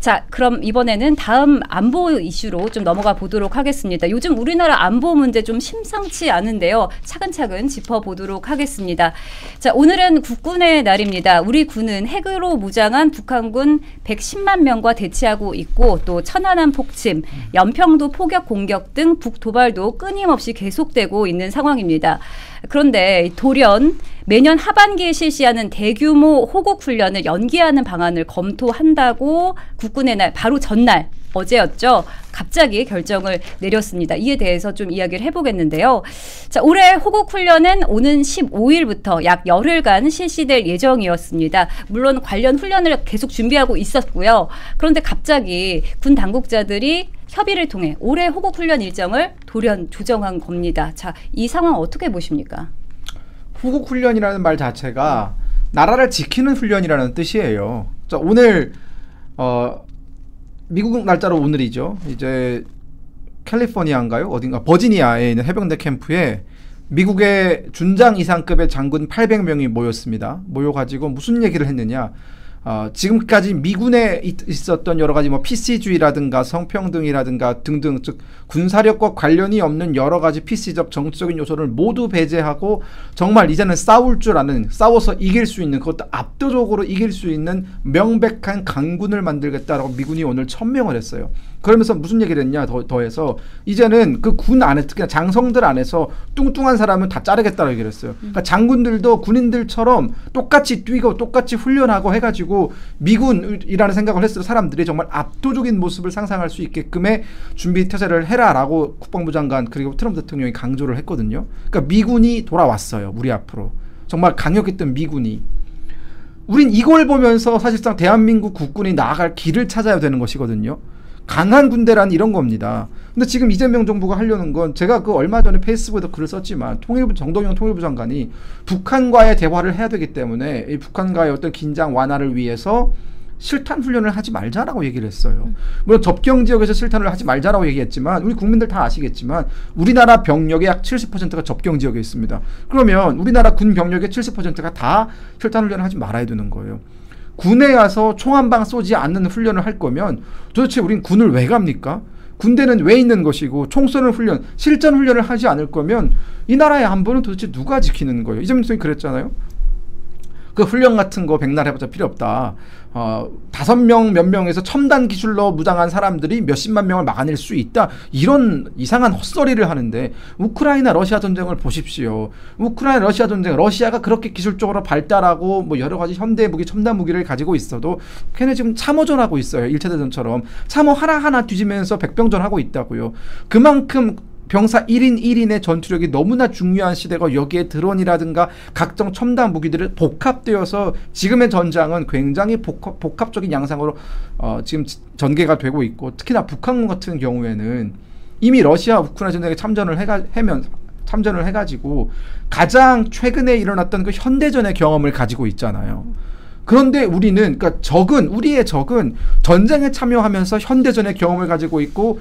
자, 그럼 이번에는 다음 안보 이슈로 좀 넘어가 보도록 하겠습니다. 요즘 우리나라 안보 문제 좀 심상치 않은데요. 차근차근 짚어보도록 하겠습니다. 자, 오늘은 국군의 날입니다. 우리 군은 핵으로 무장한 북한군 110만 명과 대치하고 있고 또 천안함 폭침, 연평도 포격 공격 등 북도발도 끊임없이 계속되고 있는 상황입니다. 그런데 돌연 매년 하반기에 실시하는 대규모 호국 훈련을 연기하는 방안을 검토한다고 국군의 날 바로 전날 어제였죠. 갑자기 결정을 내렸습니다. 이에 대해서 좀 이야기를 해보겠는데요. 자, 올해 호국 훈련은 오는 15일부터 약 열흘간 실시될 예정이었습니다. 물론 관련 훈련을 계속 준비하고 있었고요. 그런데 갑자기 군 당국자들이 협의를 통해 올해 호국 훈련 일정을 돌연 조정한 겁니다. 자, 이 상황 어떻게 보십니까? 호국 훈련이라는 말 자체가 나라를 지키는 훈련이라는 뜻이에요. 자, 오늘 미국 날짜로 오늘이죠. 이제 캘리포니아인가요? 어딘가 버지니아에 있는 해병대 캠프에 미국의 준장 이상급의 장군 800명이 모였습니다. 모여가지고 무슨 얘기를 했느냐? 지금까지 미군에 있었던 여러 가지 뭐 PC주의라든가 성평등이라든가 등등, 즉 군사력과 관련이 없는 여러 가지 PC적 정치적인 요소를 모두 배제하고 정말 이제는 싸울 줄 아는, 싸워서 이길 수 있는, 그것도 압도적으로 이길 수 있는 명백한 강군을 만들겠다라고 미군이 오늘 천명을 했어요. 그러면서 무슨 얘기를 했냐 더해서 이제는 그 군 안에, 특히나 장성들 안에서 뚱뚱한 사람은 다 자르겠다고 얘기를 했어요. 그러니까 장군들도 군인들처럼 똑같이 뛰고 똑같이 훈련하고 해가지고 미군이라는 생각을 했을 사람들이 정말 압도적인 모습을 상상할 수 있게끔의 준비 태세를 해라라고 국방부 장관 그리고 트럼프 대통령이 강조를 했거든요. 그러니까 미군이 돌아왔어요. 우리 앞으로. 정말 강력했던 미군이. 우린 이걸 보면서 사실상 대한민국 국군이 나아갈 길을 찾아야 되는 것이거든요. 강한 군대란 이런 겁니다. 근데 지금 이재명 정부가 하려는 건, 제가 그 얼마 전에 페이스북에도 글을 썼지만 정동영 통일부 장관이 북한과의 대화를 해야 되기 때문에 이 북한과의 어떤 긴장 완화를 위해서 실탄 훈련을 하지 말자라고 얘기를 했어요. 물론 접경 지역에서 실탄을 하지 말자라고 얘기했지만 우리 국민들 다 아시겠지만 우리나라 병력의 약 70%가 접경 지역에 있습니다. 그러면 우리나라 군 병력의 70%가 다 실탄 훈련을 하지 말아야 되는 거예요. 군에 가서 총 한 방 쏘지 않는 훈련을 할 거면 도대체 우린 군을 왜 갑니까? 군대는 왜 있는 것이고 총 쏘는 훈련, 실전 훈련을 하지 않을 거면 이 나라의 안보는 도대체 누가 지키는 거예요? 이재명 대통령이 그랬잖아요. 그 훈련 같은 거 백날 해봤자 필요 없다. 5명 몇 명에서 첨단 기술로 무장한 사람들이 몇십만 명을 막아낼 수 있다. 이런 이상한 헛소리를 하는데 우크라이나 러시아 전쟁을 보십시오. 우크라이나 러시아 전쟁, 러시아가 그렇게 기술적으로 발달하고 뭐 여러 가지 현대 무기, 첨단 무기를 가지고 있어도 걔네 지금 참호전하고 있어요. 1차 대전처럼 참호 하나하나 뒤지면서 백병전하고 있다고요. 그만큼 병사 1인 1인의 전투력이 너무나 중요한 시대고 여기에 드론이라든가 각종 첨단 무기들이 복합되어서 지금의 전장은 굉장히 복합적인 양상으로 지금 전개가 되고 있고, 특히나 북한 같은 경우에는 이미 러시아 우크라이나 전쟁에 참전을 해가지고 가장 최근에 일어났던 그 현대전의 경험을 가지고 있잖아요. 그런데 우리는, 그러니까 우리의 적은 전쟁에 참여하면서 현대전의 경험을 가지고 있고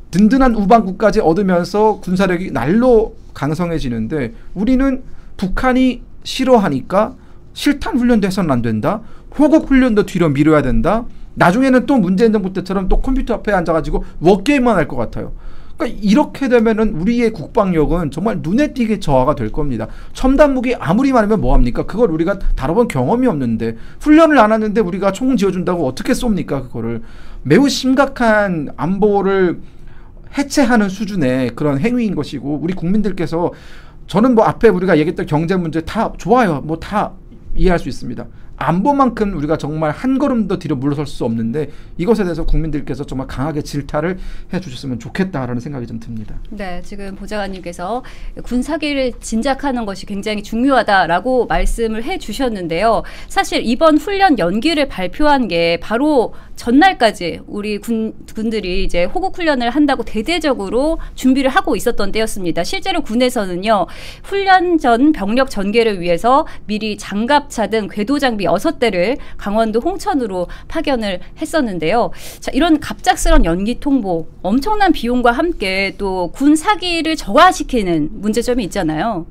든든한 우방국까지 얻으면서 군사력이 날로 강성해지는데 우리는 북한이 싫어하니까 실탄 훈련도 해서는 안 된다. 호국 훈련도 뒤로 미뤄야 된다. 나중에는 또 문재인 정부 때처럼 또 컴퓨터 앞에 앉아가지고 워게임만 할 것 같아요. 그러니까 이렇게 되면은 우리의 국방력은 정말 눈에 띄게 저하가 될 겁니다. 첨단 무기 아무리 많으면 뭐합니까? 그걸 우리가 다뤄본 경험이 없는데, 훈련을 안 하는데 우리가 총 지어준다고 어떻게 쏩니까? 그거를. 매우 심각한 안보를 해체하는 수준의 그런 행위인 것이고, 우리 국민들께서, 저는 뭐 앞에 우리가 얘기했던 경제 문제 다 좋아요. 뭐 다 이해할 수 있습니다. 안보만큼 우리가 정말 한 걸음 더 뒤로 물러설 수 없는데 이것에 대해서 국민들께서 정말 강하게 질타를 해주셨으면 좋겠다라는 생각이 좀 듭니다. 네, 지금 보좌관님께서 군사기를 진작하는 것이 굉장히 중요하다라고 말씀을 해주셨는데요. 사실 이번 훈련 연기를 발표한 게 바로 전날까지 우리 군들이 이제 호국 훈련을 한다고 대대적으로 준비를 하고 있었던 때였습니다. 실제로 군에서는요, 훈련 전 병력 전개를 위해서 미리 장갑차 등 궤도 장비 6대를 강원도 홍천으로 파견을 했었는데요. 자, 이런 갑작스런 연기 통보, 엄청난 비용과 함께 또 군 사기를 저하시키는 문제점이 있잖아요.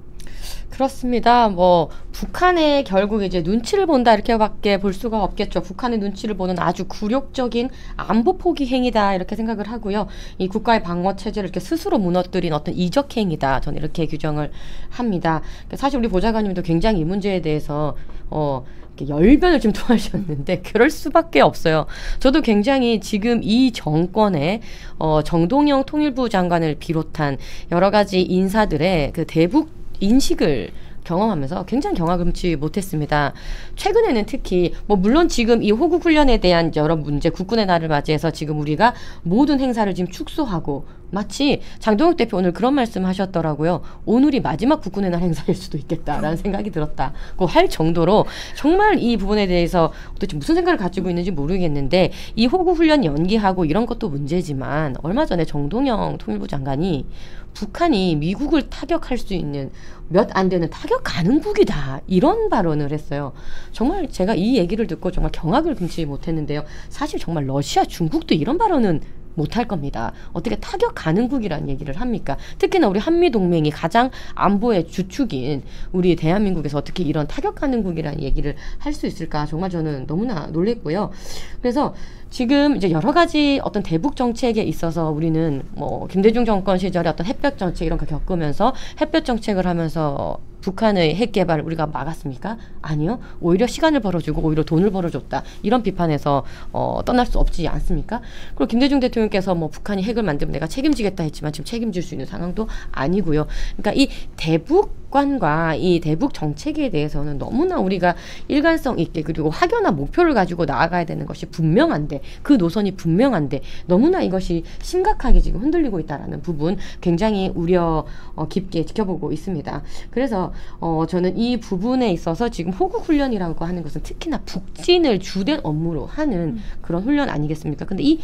그렇습니다. 뭐 북한의 결국 이제 눈치를 본다 이렇게밖에 볼 수가 없겠죠. 북한의 눈치를 보는 아주 굴욕적인 안보 포기 행위다 이렇게 생각을 하고요. 이 국가의 방어 체제를 이렇게 스스로 무너뜨린 어떤 이적 행위다. 저는 이렇게 규정을 합니다. 사실 우리 보좌관님도 굉장히 이 문제에 대해서 열변을 좀 토하셨는데 그럴 수밖에 없어요. 저도 굉장히 지금 이 정권의 정동영 통일부 장관을 비롯한 여러 가지 인사들의 그 대북 인식을 경험하면서 굉장히 경험치 못했습니다. 최근에는 특히 뭐 물론 지금 이 호국 훈련에 대한 여러 문제, 국군의 날을 맞이해서 지금 우리가 모든 행사를 지금 축소하고 마치 장동혁 대표 오늘 그런 말씀하셨더라고요. 오늘이 마지막 국군의 날 행사일 수도 있겠다라는 생각이 들었다고 할 정도로 정말 이 부분에 대해서 도대체 무슨 생각을 가지고 있는지 모르겠는데 이 호국 훈련 연기하고 이런 것도 문제지만 얼마 전에 정동영 통일부 장관이 북한이 미국을 타격할 수 있는 몇 안 되는 타격 가능국이다 이런 발언을 했어요. 정말 제가 이 얘기를 듣고 정말 경악을 금치 못했는데요. 사실 정말 러시아, 중국도 이런 발언은 못할 겁니다. 어떻게 타격 가능국이라는 얘기를 합니까? 특히나 우리 한미동맹이 가장 안보의 주축인 우리 대한민국에서 어떻게 이런 타격 가능국이라는 얘기를 할 수 있을까? 정말 저는 너무나 놀랬고요. 그래서 지금 이제 여러 가지 어떤 대북 정책에 있어서 우리는 뭐 김대중 정권 시절에 어떤 햇볕 정책 이런 거 겪으면서 햇볕 정책을 하면서 북한의 핵 개발을 우리가 막았습니까? 아니요. 오히려 시간을 벌어주고 오히려 돈을 벌어줬다. 이런 비판에서 떠날 수 없지 않습니까? 그리고 김대중 대통령께서 뭐 북한이 핵을 만들면 내가 책임지겠다 했지만 지금 책임질 수 있는 상황도 아니고요. 그러니까 이 대북관과 이 대북 정책에 대해서는 너무나 우리가 일관성 있게 그리고 확연한 목표를 가지고 나아가야 되는 것이 분명한데 그 노선이 분명한데 너무나 이것이 심각하게 지금 흔들리고 있다라는 부분 굉장히 우려 깊게 지켜보고 있습니다. 그래서 저는 이 부분에 있어서 지금 호국 훈련이라고 하는 것은 특히나 북진을 주된 업무로 하는 그런 훈련 아니겠습니까? 근데 이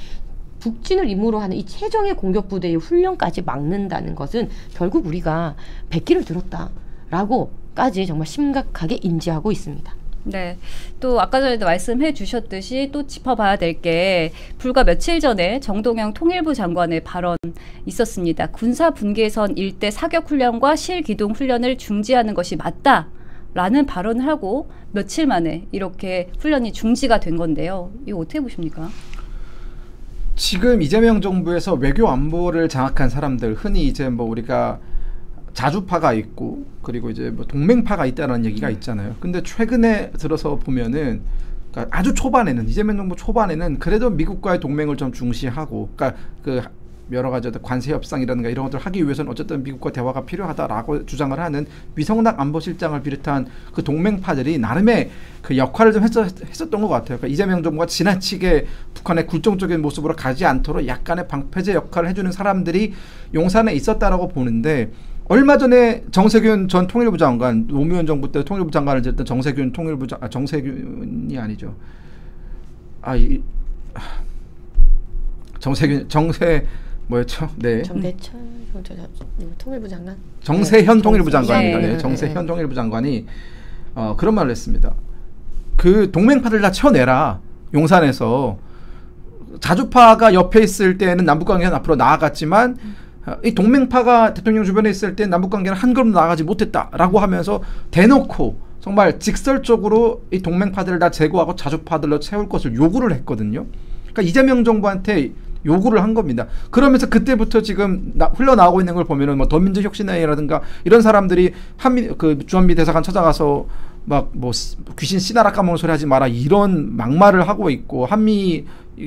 북진을 임무로 하는 이 최정예 공격 부대의 훈련까지 막는다는 것은 결국 우리가 백기를 들었다라고까지 정말 심각하게 인지하고 있습니다. 네. 또 아까 전에도 말씀해 주셨듯이 또 짚어봐야 될 게 불과 며칠 전에 정동영 통일부 장관의 발언 있었습니다. 군사 분계선 일대 사격 훈련과 실기동 훈련을 중지하는 것이 맞다라는 발언을 하고 며칠 만에 이렇게 훈련이 중지가 된 건데요. 이거 어떻게 보십니까? 지금 이재명 정부에서 외교 안보를 장악한 사람들, 흔히 이제 뭐 우리가 자주파가 있고 그리고 이제 뭐 동맹파가 있다는 얘기가 있잖아요. 근데 최근에 들어서 보면은 그러니까 아주 초반에는 이재명 정부 초반에는 그래도 미국과의 동맹을 좀 중시하고, 그러니까 그 여러 가지 관세 협상이라든가 이런 것들을 하기 위해서는 어쨌든 미국과 대화가 필요하다라고 주장을 하는 위성락 안보실장을 비롯한 그 동맹파들이 나름의 그 역할을 좀 했었던 것 같아요. 그러니까 이재명 정부가 지나치게 북한의 굴종적인 모습으로 가지 않도록 약간의 방패제 역할을 해주는 사람들이 용산에 있었다라고 보는데, 얼마 전에 정세균 전 통일부 장관, 노무현 정부 때 통일부 장관을 지냈던 정세균 통일부 정세균이 아니죠. 뭐였죠? 네. 정대철 통일부 장관. 정세현 통일부 장관입니다. 네. 네. 정세현 통일부 장관이 그런 말을 했습니다. 그 동맹파들 다 쳐내라. 용산에서 자주파가 옆에 있을 때는 남북관계는 앞으로 나아갔지만 이 동맹파가 대통령 주변에 있을 때 남북관계는 한 걸음 나아가지 못했다라고 하면서 대놓고 정말 직설적으로 이 동맹파들을 다 제거하고 자주파들로 채울 것을 요구를 했거든요. 그러니까 이재명 정부한테 요구를 한 겁니다. 그러면서 그때부터 지금 흘러나오고 있는 걸 보면은 뭐 더민주혁신회의라든가 이런 사람들이 주한미 대사관 찾아가서 막 뭐 귀신 씨나라 까먹는 소리 하지 마라 이런 막말을 하고 있고, 한미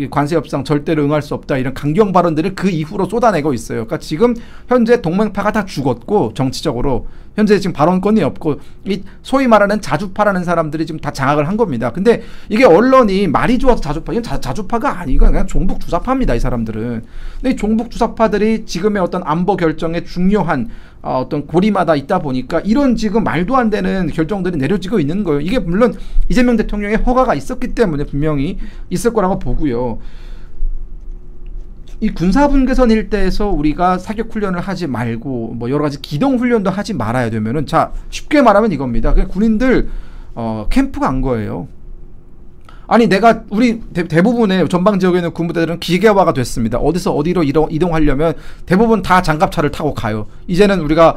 관세 협상 절대로 응할 수 없다 이런 강경 발언들을 그 이후로 쏟아내고 있어요. 그러니까 지금 현재 동맹파가 다 죽었고, 정치적으로 현재 지금 발언권이 없고, 이 소위 말하는 자주파라는 사람들이 지금 다 장악을 한 겁니다. 근데 이게 언론이 말이 좋아서 자주파, 이건 자주파가 아니고 그냥 종북 주사파입니다, 이 사람들은. 근데 이 종북 주사파들이 지금의 어떤 안보 결정에 중요한 어떤 고리마다 있다 보니까 이런 지금 말도 안 되는 결정들이 내려지고 있는 거예요. 이게 물론 이재명 대통령의 허가가 있었기 때문에 분명히 있을 거라고 보고요. 이 군사분계선 일대에서 우리가 사격 훈련을 하지 말고 뭐 여러 가지 기동 훈련도 하지 말아야 되면은, 자 쉽게 말하면 이겁니다. 그냥 군인들 캠프 간 거예요. 아니 내가 우리 대부분의 전방 지역에 있는 군부대들은 기계화가 됐습니다. 어디서 어디로 이동하려면 대부분 다 장갑차를 타고 가요. 이제는 우리가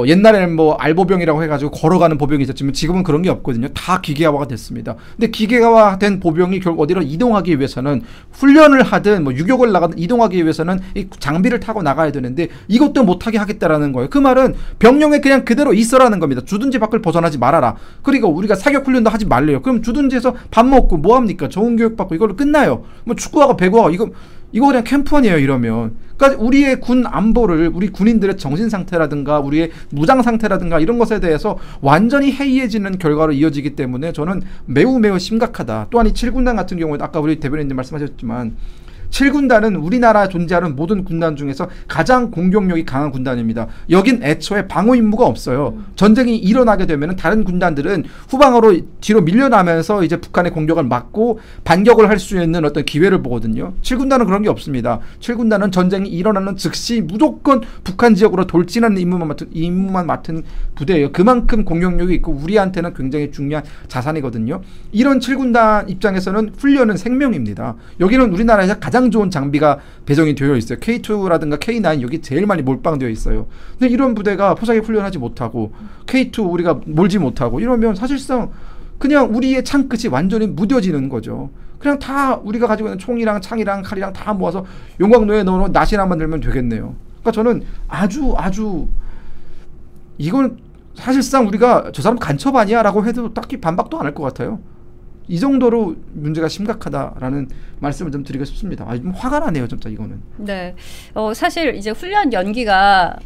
옛날에는 뭐 알보병이라고 해가지고 걸어가는 보병이 있었지만 지금은 그런 게 없거든요. 다 기계화가 됐습니다. 근데 기계화된 보병이 결국 어디로 이동하기 위해서는 훈련을 하든 뭐 유격을 나가든 이동하기 위해서는 이 장비를 타고 나가야 되는데 이것도 못하게 하겠다라는 거예요. 그 말은 병영에 그냥 그대로 있어라는 겁니다. 주둔지 밖을 벗어나지 말아라. 그리고 우리가 사격 훈련도 하지 말래요. 그럼 주둔지에서 밥 먹고 뭐 합니까? 좋은 교육 받고 이걸로 끝나요. 뭐 축구하고 배구하고 이거 그냥 캠프원이에요, 이러면. 그러니까 우리의 군 안보를, 우리 군인들의 정신 상태라든가 우리의 무장 상태라든가 이런 것에 대해서 완전히 해이해지는 결과로 이어지기 때문에 저는 매우 매우 심각하다. 또한 이 7군단 같은 경우에 아까 우리 대변인님 말씀하셨지만 7군단은 우리나라 존재하는 모든 군단 중에서 가장 공격력이 강한 군단입니다. 여긴 애초에 방어 임무가 없어요. 전쟁이 일어나게 되면 다른 군단들은 후방으로 뒤로 밀려나면서 이제 북한의 공격을 막고 반격을 할 수 있는 어떤 기회를 보거든요. 7군단은 그런 게 없습니다. 7군단은 전쟁이 일어나는 즉시 무조건 북한 지역으로 돌진하는 임무만 맡은 부대예요. 그만큼 공격력이 있고 우리한테는 굉장히 중요한 자산이거든요. 이런 7군단 입장에서는 훈련은 생명입니다. 여기는 우리나라에서 가장 좋은 장비가 배정이 되어 있어요. K2라든가 K9 여기 제일 많이 몰빵되어 있어요. 근데 이런 부대가 포사격 훈련하지 못하고 K2 우리가 몰지 못하고 이러면 사실상 그냥 우리의 창끝이 완전히 무뎌지는 거죠. 그냥 다 우리가 가지고 있는 총이랑 창이랑 칼이랑 다 모아서 용광로에 넣어놓은 낫이나 만들면 되겠네요. 그러니까 저는 아주 이건 사실상 우리가 저 사람 간첩 아니야 라고 해도 딱히 반박도 안 할 것 같아요. 이 정도로 문제가 심각하다라는 말씀을 좀 드리고 싶습니다. 좀 화가 나네요, 진짜 이거는. 네, 사실 이제 훈련 연기가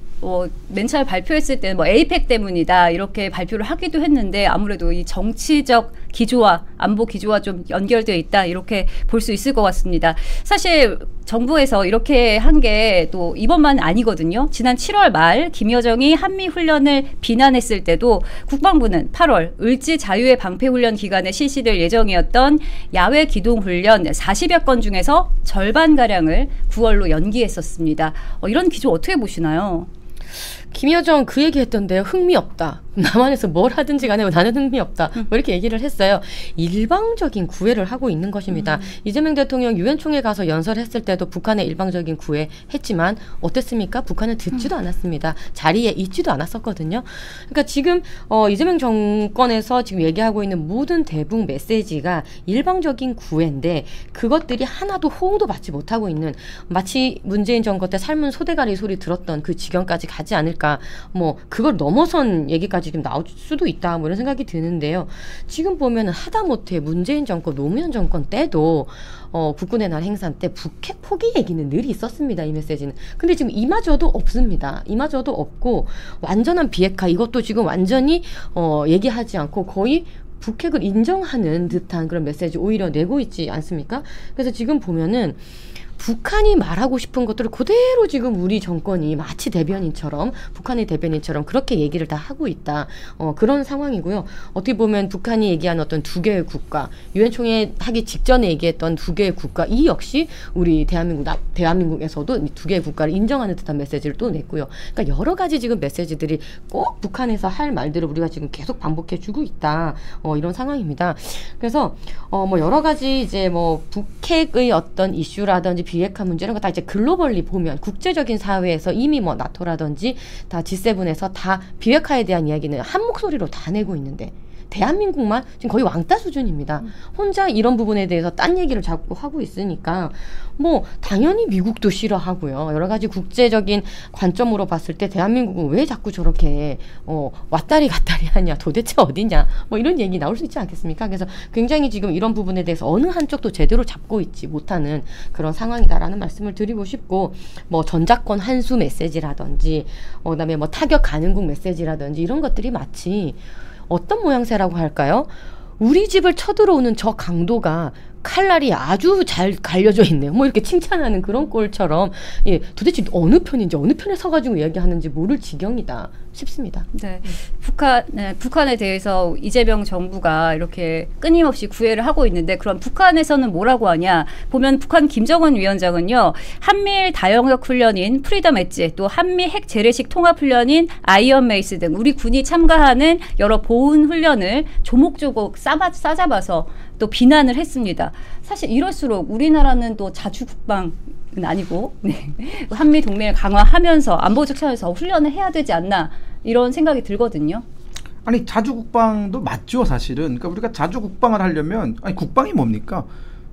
맨 처음에 발표했을 때는 뭐 에이펙 때문이다 이렇게 발표를 하기도 했는데 아무래도 이 정치적 기조와 안보 기조와 좀 연결되어 있다 이렇게 볼 수 있을 것 같습니다. 사실 정부에서 이렇게 한 게 또 이번만 아니거든요. 지난 7월 말 김여정이 한미 훈련을 비난했을 때도 국방부는 8월 을지 자유의 방패 훈련 기간에 실시될 예정이었던 야외 기동 훈련 40여 건 중에서 절반가량을 9월로 연기했었습니다. 이런 기조 어떻게 보시나요? 김여정 그 얘기했던데요. 흥미없다. 남한에서 뭘 하든지 간에 나는 흥미없다. 뭐 이렇게 얘기를 했어요. 일방적인 구애를 하고 있는 것입니다. 이재명 대통령 유엔 총회 가서 연설했을 때도 북한의 일방적인 구애 했지만 어땠습니까? 북한은 듣지도 않았습니다. 자리에 있지도 않았었거든요. 그러니까 지금 이재명 정권에서 지금 얘기하고 있는 모든 대북 메시지가 일방적인 구애인데 그것들이 하나도 호응도 받지 못하고 있는 마치 문재인 정권 때 삶은 소대가리 소리 들었던 그 지경까지 가지 않을까. 뭐 그걸 넘어선 얘기까지 지금 나올 수도 있다 뭐 이런 생각이 드는데요. 지금 보면은 하다못해 문재인 정권, 노무현 정권 때도 국군의 날 행사 때 북핵 포기 얘기는 늘 있었습니다. 이 메시지는. 근데 지금 이마저도 없습니다. 이마저도 없고 완전한 비핵화 이것도 지금 완전히 얘기하지 않고 거의 북핵을 인정하는 듯한 그런 메시지 오히려 내고 있지 않습니까? 그래서 지금 보면은 북한이 말하고 싶은 것들을 그대로 지금 우리 정권이 마치 대변인처럼 북한의 대변인처럼 그렇게 얘기를 다 하고 있다. 그런 상황이고요. 어떻게 보면 북한이 얘기한 어떤 두 개의 국가, 유엔 총회 하기 직전에 얘기했던 두 개의 국가, 이 역시 우리 대한민국에서도 이 두 개의 국가를 인정하는 듯한 메시지를 또 냈고요. 그러니까 여러 가지 지금 메시지들이 꼭 북한에서 할 말들을 우리가 지금 계속 반복해주고 있다. 이런 상황입니다. 그래서 뭐 여러 가지 이제 뭐 북핵의 어떤 이슈라든지 비핵화 문제 이런 거 다 이제 글로벌리 보면 국제적인 사회에서 이미 뭐 나토라든지 다 G7에서 다 비핵화에 대한 이야기는 한 목소리로 다 내고 있는데 대한민국만 지금 거의 왕따 수준입니다. 혼자 이런 부분에 대해서 딴 얘기를 자꾸 하고 있으니까 뭐 당연히 미국도 싫어하고요. 여러 가지 국제적인 관점으로 봤을 때 대한민국은 왜 자꾸 저렇게 왔다리 갔다리 하냐, 도대체 어디냐, 뭐 이런 얘기 나올 수 있지 않겠습니까? 그래서 굉장히 지금 이런 부분에 대해서 어느 한쪽도 제대로 잡고 있지 못하는 그런 상황이다라는 말씀을 드리고 싶고, 뭐 전작권 한수 메시지라든지 그다음에 뭐 타격 가능국 메시지라든지 이런 것들이 마치 어떤 모양새라고 할까요? 우리 집을 쳐들어오는 저 강도가 칼날이 아주 잘 갈려져 있네요. 뭐 이렇게 칭찬하는 그런 꼴처럼 예, 도대체 어느 편인지 어느 편에 서가지고 이야기하는지 모를 지경이다 싶습니다. 네, 북한에 대해서 이재명 정부가 이렇게 끊임없이 구애를 하고 있는데 그럼 북한에서는 뭐라고 하냐? 보면 북한 김정은 위원장은요, 한미일 다영역 훈련인 프리덤 엣지, 또 한미 핵 재래식 통합 훈련인 아이언 메이스 등 우리 군이 참가하는 여러 보훈 훈련을 조목조목 싸잡아서 또 비난을 했습니다. 사실 이럴수록 우리나라는 또 자주국방은 아니고 한미 동맹을 강화하면서 안보적 차원에서 훈련을 해야 되지 않나 이런 생각이 들거든요. 아니 자주국방도 맞죠 사실은. 그러니까 우리가 자주국방을 하려면 아니 국방이 뭡니까?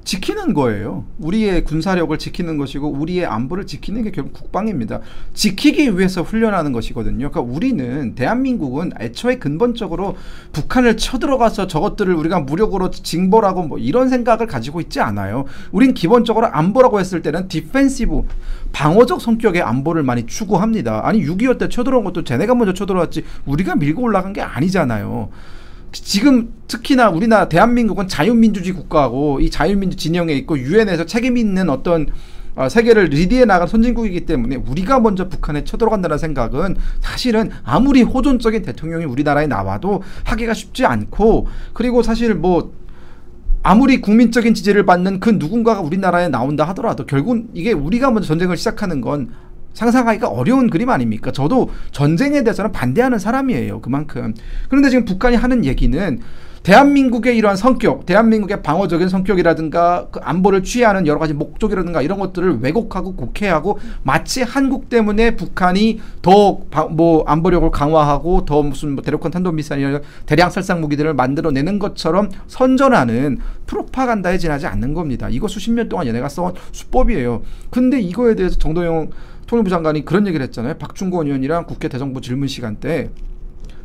지키는 거예요. 우리의 군사력을 지키는 것이고 우리의 안보를 지키는 게 결국 국방입니다. 지키기 위해서 훈련하는 것이거든요. 그러니까 우리는 대한민국은 애초에 근본적으로 북한을 쳐들어가서 저것들을 우리가 무력으로 징벌하고 뭐 이런 생각을 가지고 있지 않아요. 우린 기본적으로 안보라고 했을 때는 디펜시브 방어적 성격의 안보를 많이 추구합니다. 아니 6.25 때 쳐들어온 것도 쟤네가 먼저 쳐들어왔지 우리가 밀고 올라간 게 아니잖아요. 지금 특히나 우리나라 대한민국은 자유민주주의 국가고 이 자유민주 진영에 있고 유엔에서 책임 있는 어떤 세계를 리드해 나간 선진국이기 때문에 우리가 먼저 북한에 쳐들어간다는 생각은 사실은 아무리 호전적인 대통령이 우리나라에 나와도 하기가 쉽지 않고, 그리고 사실 뭐 아무리 국민적인 지지를 받는 그 누군가가 우리나라에 나온다 하더라도 결국은 이게 우리가 먼저 전쟁을 시작하는 건 상상하기가 어려운 그림 아닙니까? 저도 전쟁에 대해서는 반대하는 사람이에요. 그만큼. 그런데 지금 북한이 하는 얘기는 대한민국의 이러한 성격, 대한민국의 방어적인 성격이라든가 그 안보를 취하는 여러 가지 목적이라든가 이런 것들을 왜곡하고 곡해하고 마치 한국 때문에 북한이 더 뭐 안보력을 강화하고 더 무슨 뭐 대륙간 탄도미사일이나 대량 살상 무기들을 만들어내는 것처럼 선전하는 프로파간다에 지나지 않는 겁니다. 이거 수십 년 동안 얘네가 써온 수법이에요. 근데 이거에 대해서 정동영 통일부 장관이 그런 얘기를 했잖아요. 박충권 의원이랑 국회 대정부 질문 시간 때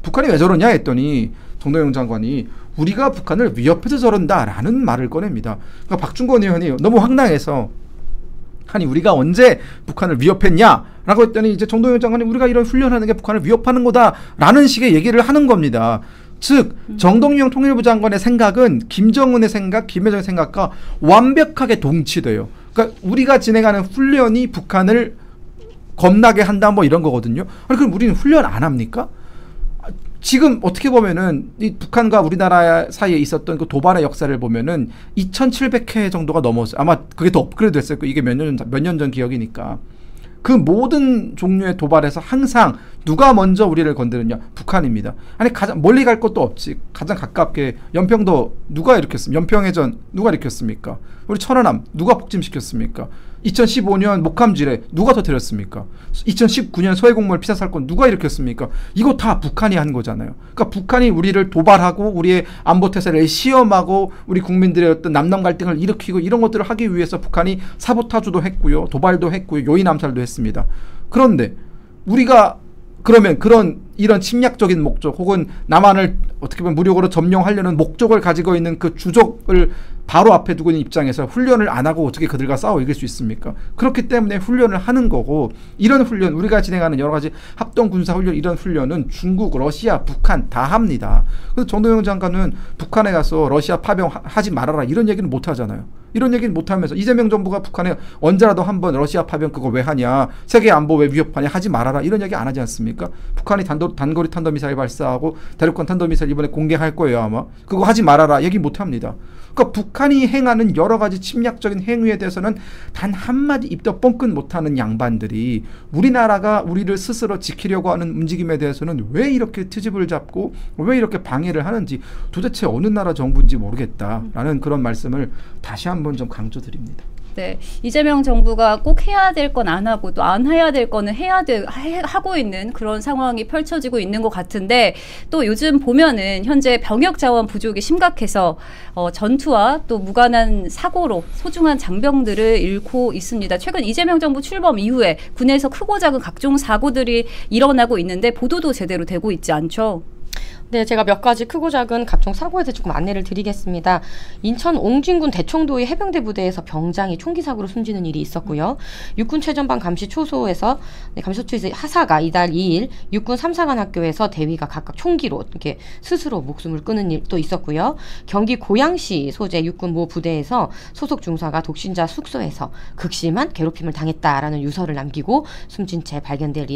북한이 왜 저러냐 했더니 정동영 장관이 우리가 북한을 위협해서 저런다라는 말을 꺼냅니다. 그러니까 박충권 의원이 너무 황당해서 아니 우리가 언제 북한을 위협했냐라고 했더니 이제 정동영 장관이 우리가 이런 훈련하는 게 북한을 위협하는 거다라는 식의 얘기를 하는 겁니다. 즉 정동영 통일부 장관의 생각은 김정은의 생각, 김여정의 생각과 완벽하게 동치돼요. 그러니까 우리가 진행하는 훈련이 북한을 겁나게 한다 뭐 이런 거거든요. 아니 그럼 우리는 훈련 안 합니까? 지금 어떻게 보면은 이 북한과 우리나라 사이에 있었던 그 도발의 역사를 보면은 2,700회 정도가 넘었어요. 아마 그게 더 업그레이드 됐을 거예요. 이게 몇 년 전 기억이니까. 그 모든 종류의 도발에서 항상 누가 먼저 우리를 건드느냐? 북한입니다. 아니 가장 멀리 갈 것도 없지. 가장 가깝게 연평도 누가 일으켰습니까? 연평해전 누가 일으켰습니까? 우리 천안함 누가 폭침시켰습니까? 2015년 목함지뢰 누가 터뜨렸습니까? 2019년 서해공무원 피살 사건 누가 일으켰습니까? 이거 다 북한이 한 거잖아요. 그러니까 북한이 우리를 도발하고 우리의 안보 태세를 시험하고 우리 국민들의 어떤 남남 갈등을 일으키고 이런 것들을 하기 위해서 북한이 사보타주도 했고요, 도발도 했고요, 요인 암살도 했습니다. 그런데 우리가 그러면 이런 침략적인 목적 혹은 남한을 어떻게 보면 무력으로 점령하려는 목적을 가지고 있는 그 주적을 바로 앞에 두고 있는 입장에서 훈련을 안 하고 어떻게 그들과 싸워 이길 수 있습니까? 그렇기 때문에 훈련을 하는 거고, 이런 훈련 우리가 진행하는 여러 가지 합동 군사 훈련 이런 훈련은 중국, 러시아, 북한 다 합니다. 그래서 정동영 장관은 북한에 가서 러시아 파병 하지 말아라 이런 얘기는 못 하잖아요. 이런 얘기는 못 하면서 이재명 정부가 북한에 언제라도 한번 러시아 파병 그거 왜 하냐, 세계 안보 왜 위협하냐, 하지 말아라 이런 얘기 안 하지 않습니까? 북한이 단거리 탄도미사일 발사하고 대륙간 탄도미사일 이번에 공개할 거예요 아마. 그거 하지 말아라 얘기 못 합니다. 그러니까 북한이 행하는 여러 가지 침략적인 행위에 대해서는 단 한마디 입도 뻥끗 못하는 양반들이 우리나라가 우리를 스스로 지키려고 하는 움직임에 대해서는 왜 이렇게 트집을 잡고 왜 이렇게 방해를 하는지 도대체 어느 나라 정부인지 모르겠다라는 그런 말씀을 다시 한번 좀 강조드립니다. 네, 이재명 정부가 꼭 해야 될 건 안 하고 또 안 해야 될 거는 하고 있는 그런 상황이 펼쳐지고 있는 것 같은데, 또 요즘 보면은 현재 병역 자원 부족이 심각해서 전투와 또 무관한 사고로 소중한 장병들을 잃고 있습니다. 최근 이재명 정부 출범 이후에 군에서 크고 작은 각종 사고들이 일어나고 있는데 보도도 제대로 되고 있지 않죠? 네, 제가 몇 가지 크고 작은 각종 사고에 대해 조금 안내를 드리겠습니다. 인천 옹진군 대청도의 해병대 부대에서 병장이 총기 사고로 숨지는 일이 있었고요. 육군 최전방 감시초소에서 감시초소에서 하사가 이달 2일 육군 3사관 학교에서 대위가 각각 총기로 이렇게 스스로 목숨을 끊은 일도 있었고요. 경기 고양시 소재 육군 모 부대에서 소속 중사가 독신자 숙소에서 극심한 괴롭힘을 당했다라는 유서를 남기고 숨진 채 발견된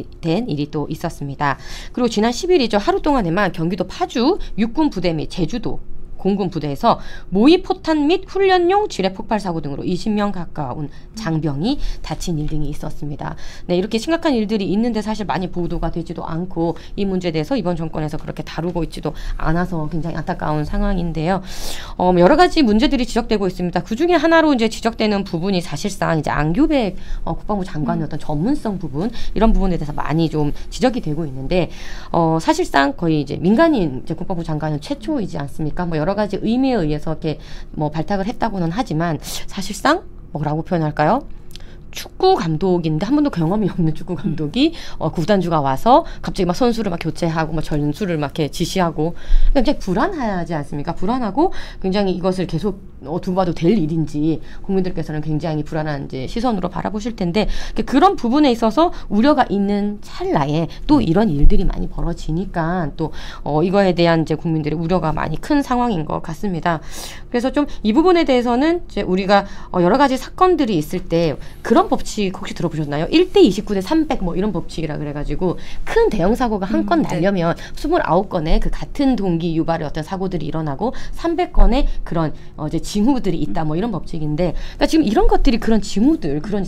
일이 또 있었습니다. 그리고 지난 10일이죠. 하루 동안에만 경기도 파주 육군 부대 및 제주도 공군 부대에서 모의 포탄 및 훈련용 지뢰 폭발 사고 등으로 20명 가까운 장병이 다친 일 등이 있었습니다. 네, 이렇게 심각한 일들이 있는데 사실 많이 보도가 되지도 않고 이 문제에 대해서 이번 정권에서 그렇게 다루고 있지도 않아서 굉장히 안타까운 상황인데요. 여러 가지 문제들이 지적되고 있습니다. 그 중에 하나로 이제 지적되는 부분이 사실상 이제 안규백 국방부 장관의 어떤 전문성 부분, 이런 부분에 대해서 많이 좀 지적이 되고 있는데, 사실상 거의 이제 민간인 이제 국방부 장관은 최초이지 않습니까? 뭐 여러 가지 의미에 의해서 이렇게 뭐 발탁을 했다고는 하지만 사실상 뭐라고 표현할까요? 축구 감독인데 한 번도 경험이 없는 축구 감독이 구단주가 와서 갑자기 막 선수를 막 교체하고 막 전술을 막 이렇게 지시하고 굉장히 불안하지 않습니까? 불안하고 굉장히 이것을 계속 두고봐도 될 일인지 국민들께서는 굉장히 불안한 이제 시선으로 바라보실 텐데, 그런 부분에 있어서 우려가 있는 찰나에 또 이런 일들이 많이 벌어지니까 또 이거에 대한 이제 국민들의 우려가 많이 큰 상황인 것 같습니다. 그래서 좀 이 부분에 대해서는 이제 우리가 여러 가지 사건들이 있을 때 그런 법칙 혹시 들어보셨나요? 1대 29대 300 뭐 이런 법칙이라 그래가지고 큰 대형 사고가 한 건 나려면 29건의 그 같은 동기 유발의 어떤 사고들이 일어나고 300건의 그런 이제 징후들이 있다 뭐 이런 법칙인데, 그러니까 지금 이런 것들이 그런 징후들, 그런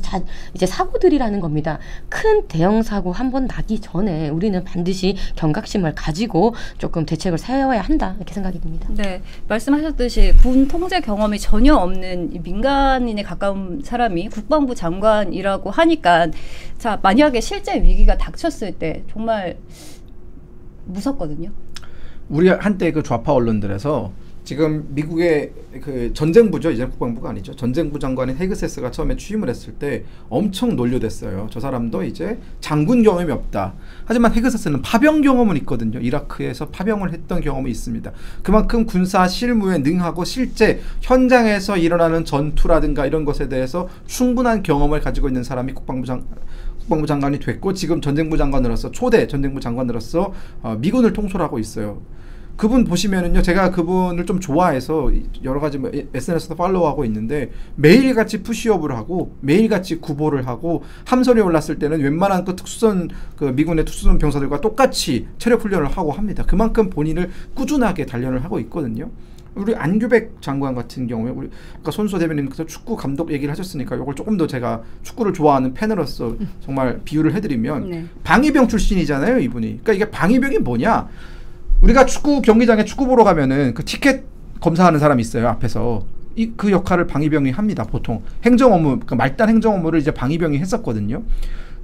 이제 사고들이라는 겁니다. 큰 대형 사고 한 번 나기 전에 우리는 반드시 경각심을 가지고 조금 대책을 세워야 한다, 이렇게 생각이 듭니다. 네, 말씀하셨듯이 군 통제 경험이 전혀 없는 민간인에 가까운 사람이 국방부 장관이라고 하니까, 자, 만약에 실제 위기가 닥쳤을 때 정말 무섭거든요. 우리 한때 그 좌파 언론들에서 지금 미국의 그 전쟁부죠, 이제 국방부가 아니죠. 전쟁부 장관인 헤그세스가 처음에 취임을 했을 때 엄청 논려됐어요. 저 사람도 이제 장군 경험이 없다. 하지만 헤그세스는 파병 경험은 있거든요. 이라크에서 파병을 했던 경험이 있습니다. 그만큼 군사 실무에 능하고 실제 현장에서 일어나는 전투라든가 이런 것에 대해서 충분한 경험을 가지고 있는 사람이 국방부 장관이 됐고, 지금 전쟁부 장관으로서, 초대 전쟁부 장관으로서 미군을 통솔하고 있어요. 그분 보시면은요, 제가 그분을 좀 좋아해서 여러 가지 뭐 SNS도 팔로우하고 있는데, 매일같이 푸시업을 하고 매일같이 구보를 하고 함선이 올랐을 때는 웬만한 그 미군의 특수선 병사들과 똑같이 체력 훈련을 하고 합니다. 그만큼 본인을 꾸준하게 단련을 하고 있거든요. 우리 안규백 장관 같은 경우에, 우리 아까 손수호 대변인께서 축구 감독 얘기를 하셨으니까 이걸 조금 더 제가 축구를 좋아하는 팬으로서 정말 비유를 해드리면, 네. 방위병 출신이잖아요, 이분이. 그러니까 이게 방위병이 뭐냐? 우리가 축구 경기장에 축구 보러 가면은 그 티켓 검사하는 사람이 있어요, 앞에서. 그 역할을 방위병이 합니다, 보통. 행정 업무, 그 말단 행정 업무를 이제 방위병이 했었거든요.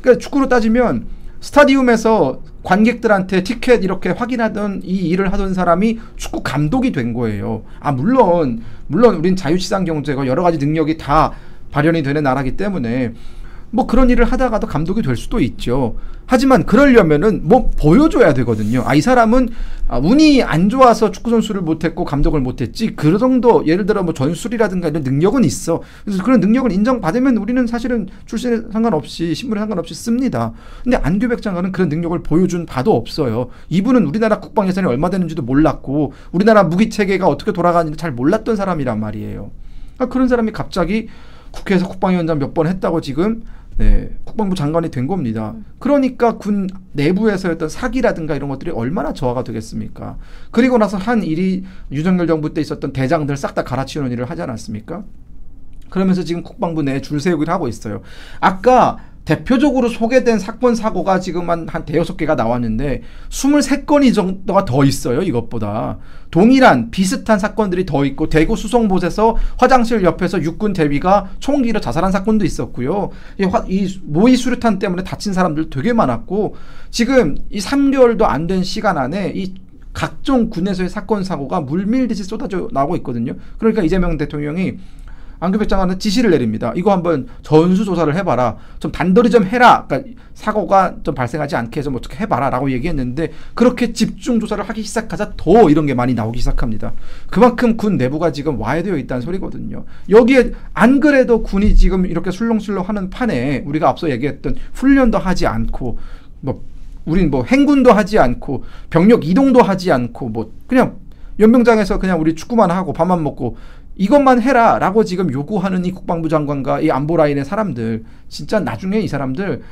그러니까 축구로 따지면 스타디움에서 관객들한테 티켓 이렇게 확인하던 이 일을 하던 사람이 축구 감독이 된 거예요. 물론 우린 자유시장 경제가 여러 가지 능력이 다 발현이 되는 나라기 때문에 뭐 그런 일을 하다가도 감독이 될 수도 있죠. 하지만 그러려면은 뭐 보여줘야 되거든요. 이 사람은 운이 안 좋아서 축구 선수를 못했고 감독을 못했지, 그 정도 예를 들어 뭐 전술이라든가 이런 능력은 있어. 그래서 그런 능력을 인정받으면 우리는 사실은 출신에 상관없이, 신분에 상관없이 씁니다. 근데 안규백 장관은 그런 능력을 보여준 바도 없어요. 이분은 우리나라 국방 예산이 얼마 되는지도 몰랐고 우리나라 무기 체계가 어떻게 돌아가는지 잘 몰랐던 사람이란 말이에요. 그런 사람이 갑자기 국회에서 국방위원장 몇 번 했다고 지금 국방부 장관이 된 겁니다. 그러니까 군 내부에서 어떤 사기라든가 이런 것들이 얼마나 저하가 되겠습니까? 그리고 나서 한 일이 윤석열 정부 때 있었던 대장들 싹 다 갈아치우는 일을 하지 않았습니까? 그러면서 지금 국방부 내에 줄 세우기를 하고 있어요. 아까 대표적으로 소개된 사건 사고가 지금 한 대여섯 개가 나왔는데 23건이 정도가 더 있어요. 이것보다 동일한 비슷한 사건들이 더 있고, 대구 수송봇에서 화장실 옆에서 육군 대위가 총기로 자살한 사건도 있었고요. 이 모의 수류탄 때문에 다친 사람들 되게 많았고, 지금 이 3개월도 안 된 시간 안에 이 각종 군에서의 사건 사고가 물밀듯이 쏟아져 나오고 있거든요. 그러니까 이재명 대통령이 안규백 장관은 지시를 내립니다. 이거 한번 전수조사를 해봐라. 좀 단도리 좀 해라. 그러니까 사고가 좀 발생하지 않게 좀 어떻게 해봐라 라고 얘기했는데, 그렇게 집중조사를 하기 시작하자 더 이런 게 많이 나오기 시작합니다. 그만큼 군 내부가 지금 와해되어 있다는 소리거든요. 여기에 안 그래도 군이 지금 이렇게 술렁술렁하는 판에 우리가 앞서 얘기했던 훈련도 하지 않고, 우린 행군도 하지 않고 병력 이동도 하지 않고 그냥 연병장에서 그냥 우리 축구만 하고 밥만 먹고 이것만 해라 라고 지금 요구하는 이 국방부 장관과 이 안보 라인의 사람들, 진짜 나중에 이 사람들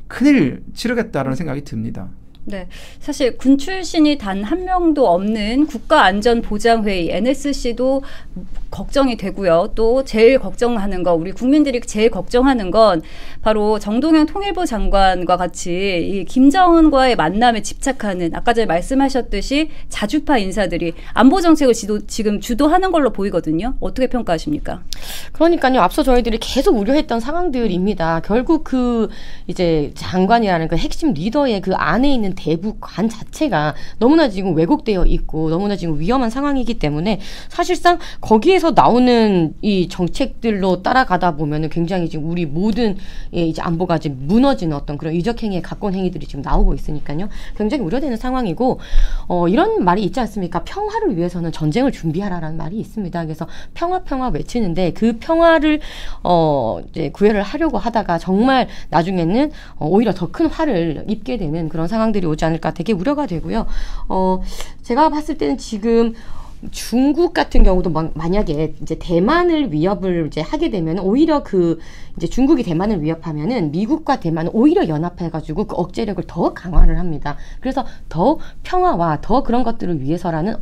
큰일 치르겠다라는 생각이 듭니다. 네, 사실 군 출신이 단 한 명도 없는 국가안전보장회의 NSC도 걱정이 되고요. 또 제일 걱정하는 거, 우리 국민들이 제일 걱정하는 건 바로 정동영 통일부 장관과 같이 이 김정은과의 만남에 집착하는, 아까 전에 말씀하셨듯이 자주파 인사들이 안보 정책을 지금 주도하는 걸로 보이거든요. 어떻게 평가하십니까? 그러니까요. 앞서 저희들이 계속 우려했던 상황들입니다. 결국 그 이제 장관이라는 그 핵심 리더의 그 안에 있는 대북관 자체가 너무나 지금 왜곡되어 있고 너무나 지금 위험한 상황이기 때문에 사실상 거기에서 나오는 이 정책들로 따라가다 보면은 굉장히 지금 우리 모든 이제 안보가 이제 무너지는 어떤 그런 위적 행위의 가까운 행위들이 지금 나오고 있으니까요. 굉장히 우려되는 상황이고 이런 말이 있지 않습니까? 평화를 위해서는 전쟁을 준비하라라는 말이 있습니다. 그래서 평화 외치는데 그 평화를 이제 구애를 하려고 하다가 정말 나중에는 오히려 더 큰 화를 입게 되는 그런 상황들이 오지 않을까 되게 우려가 되고요. 제가 봤을 때는 지금 중국 같은 경우도 만약에 이제 대만을 위협을 이제 하게 되면 오히려 그 이제 중국이 대만을 위협하면은 미국과 대만은 오히려 연합해가지고 그 억제력을 더 강화를 합니다. 그래서 더 평화와 더 그런 것들을 위해서라는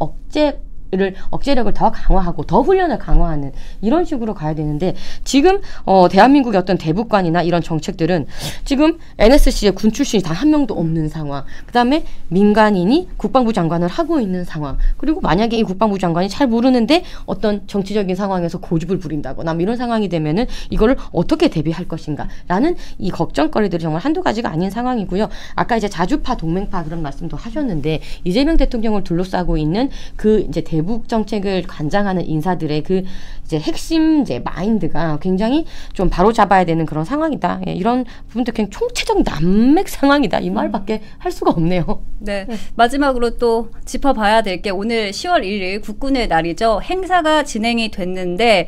억제력을 더 강화하고 더 훈련을 강화하는 이런 식으로 가야 되는데 지금 대한민국의 어떤 대북관이나 이런 정책들은 지금 NSC에 군 출신이 단 한 명도 없는 상황, 그 다음에 민간인이 국방부 장관을 하고 있는 상황, 그리고 만약에 이 국방부 장관이 잘 모르는데 어떤 정치적인 상황에서 고집을 부린다거나 이런 상황이 되면은 이거를 어떻게 대비할 것인가 라는 이 걱정거리들이 정말 한두 가지가 아닌 상황이고요. 아까 이제 자주파 동맹파 그런 말씀도 하셨는데 이재명 대통령을 둘러싸고 있는 그 이제 대북 정책을 관장하는 인사들의 그 이제 핵심 이제 마인드가 굉장히 좀 바로잡아야 되는 그런 상황이다. 예, 이런 부분도 그냥 총체적 난맥 상황이다. 이 말밖에 할 수가 없네요. 네. 마지막으로 또 짚어봐야 될 게 오늘 10월 1일 국군의 날이죠. 행사가 진행이 됐는데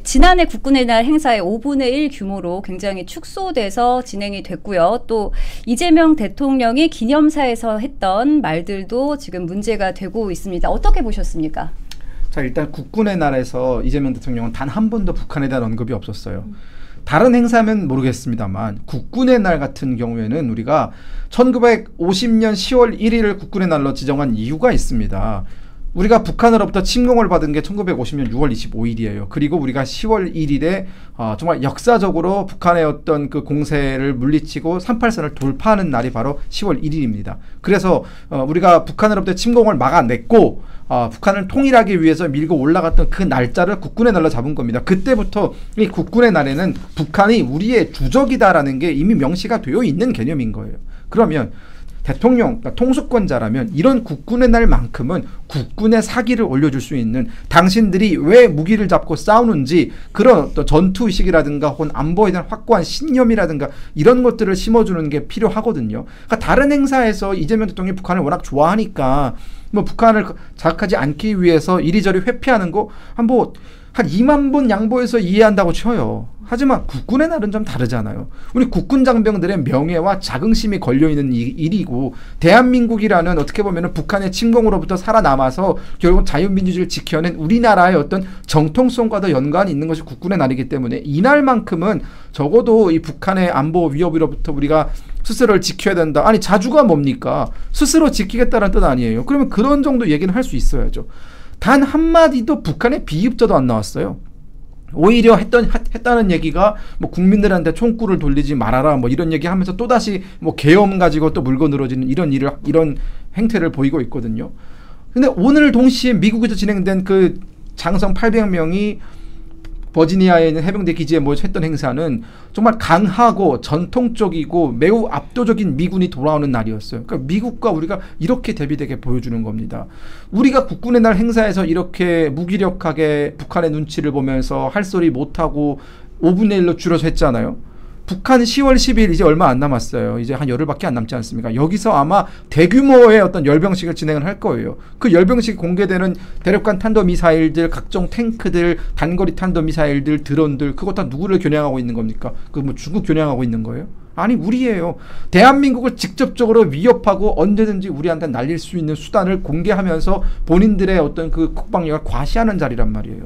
지난해 국군의 날 행사의 5분의 1 규모로 굉장히 축소돼서 진행이 됐고요. 또 이재명 대통령이 기념사에서 했던 말들도 지금 문제가 되고 있습니다. 어떻게 보셨습니까? 자, 일단 국군의 날에서 이재명 대통령은 단 한 번도 북한에 대한 언급이 없었어요. 다른 행사면 모르겠습니다만 국군의 날 같은 경우에는 우리가 1950년 10월 1일을 국군의 날로 지정한 이유가 있습니다. 우리가 북한으로부터 침공을 받은 게 1950년 6월 25일이에요. 그리고 우리가 10월 1일에 정말 역사적으로 북한의 어떤 그 공세를 물리치고 38선을 돌파하는 날이 바로 10월 1일입니다. 그래서 우리가 북한으로부터 침공을 막아냈고 북한을 통일하기 위해서 밀고 올라갔던 그 날짜를 국군의 날로 잡은 겁니다. 그때부터 이 국군의 날에는 북한이 우리의 주적이다라는 게 이미 명시가 되어 있는 개념인 거예요. 그러면 대통령, 그러니까 통수권자라면 이런 국군의 날만큼은 국군의 사기를 올려줄 수 있는, 당신들이 왜 무기를 잡고 싸우는지 그런 어떤 전투의식이라든가 혹은 안보에 대한 확고한 신념이라든가 이런 것들을 심어주는 게 필요하거든요. 그러니까 다른 행사에서 이재명 대통령이 북한을 워낙 좋아하니까 뭐 북한을 자극하지 않기 위해서 이리저리 회피하는 거 한 2만 번 양보해서 이해한다고 쳐요. 하지만 국군의 날은 좀 다르잖아요. 우리 국군 장병들의 명예와 자긍심이 걸려있는 일이고, 대한민국이라는 어떻게 보면 북한의 침공으로부터 살아남아서 결국 자유민주주의를 지켜낸 우리나라의 어떤 정통성과도 연관이 있는 것이 국군의 날이기 때문에 이날만큼은 적어도 이 북한의 안보 위협으로부터 우리가 스스로를 지켜야 된다. 아니 자주가 뭡니까? 스스로 지키겠다는 뜻 아니에요. 그러면 그런 정도 얘기는 할 수 있어야죠. 단 한마디도 북한의 비입자도 안 나왔어요. 오히려 했다는 얘기가 뭐 국민들한테 총구를 돌리지 말아라 뭐 이런 얘기하면서 또 다시 뭐 계엄 가지고 또 물고 늘어지는 이런 행태를 보이고 있거든요. 근데 오늘 동시에 미국에서 진행된 그 장성 800명이 버지니아에 있는 해병대 기지에 모여서 했던 행사는 정말 강하고 전통적이고 매우 압도적인 미군이 돌아오는 날이었어요. 그러니까 미국과 우리가 이렇게 대비되게 보여주는 겁니다. 우리가 국군의 날 행사에서 이렇게 무기력하게 북한의 눈치를 보면서 할 소리 못하고 5분의 1로 줄여서 했잖아요. 북한 10월 10일 이제 얼마 안 남았어요. 이제 한 열흘밖에 안 남지 않습니까? 여기서 아마 대규모의 어떤 열병식을 진행을 할 거예요. 그 열병식이 공개되는 대륙간 탄도미사일들, 각종 탱크들, 단거리 탄도미사일들, 드론들, 그거 다 누구를 겨냥하고 있는 겁니까? 그 뭐 중국 겨냥하고 있는 거예요? 아니 우리예요. 대한민국을 직접적으로 위협하고 언제든지 우리한테 날릴 수 있는 수단을 공개하면서 본인들의 어떤 그 국방력을 과시하는 자리란 말이에요.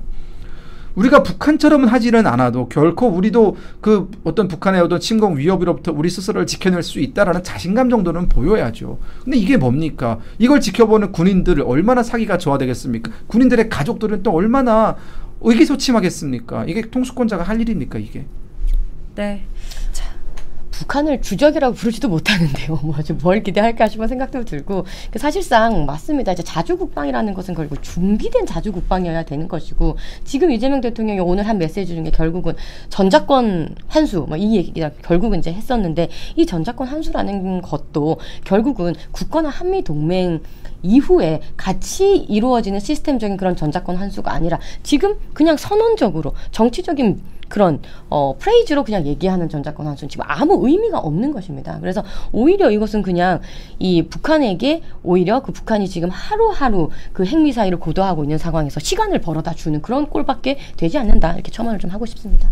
우리가 북한처럼은 하지는 않아도 결코 우리도 그 어떤 북한의 어떤 침공 위협으로부터 우리 스스로를 지켜낼 수 있다라는 자신감 정도는 보여야죠. 근데 이게 뭡니까? 이걸 지켜보는 군인들을 얼마나 사기가 저하되겠습니까? 군인들의 가족들은 또 얼마나 의기소침하겠습니까? 이게 통수권자가 할 일입니까, 이게? 네. 북한을 주적이라고 부르지도 못하는데요. 뭘 기대할까 싶은 생각도 들고 사실상 맞습니다. 이제 자주국방이라는 것은 결국 준비된 자주국방이어야 되는 것이고 지금 이재명 대통령이 오늘 한 메시지 중에 결국은 전자권 환수 이 얘기가 결국은 이제 했었는데 이 전자권 환수라는 것도 결국은 국가나 한미 동맹 이후에 같이 이루어지는 시스템적인 그런 전자권 환수가 아니라 지금 그냥 선언적으로 정치적인 그런 프레이즈로 그냥 얘기하는 전자권 환수는 지금 아무 의미가 없는 것입니다. 그래서 오히려 이것은 그냥 이 북한에게 오히려 그 북한이 지금 하루하루 그 핵미사일을 고도하고 있는 상황에서 시간을 벌어다 주는 그런 꼴밖에 되지 않는다. 이렇게 첨언을 좀 하고 싶습니다.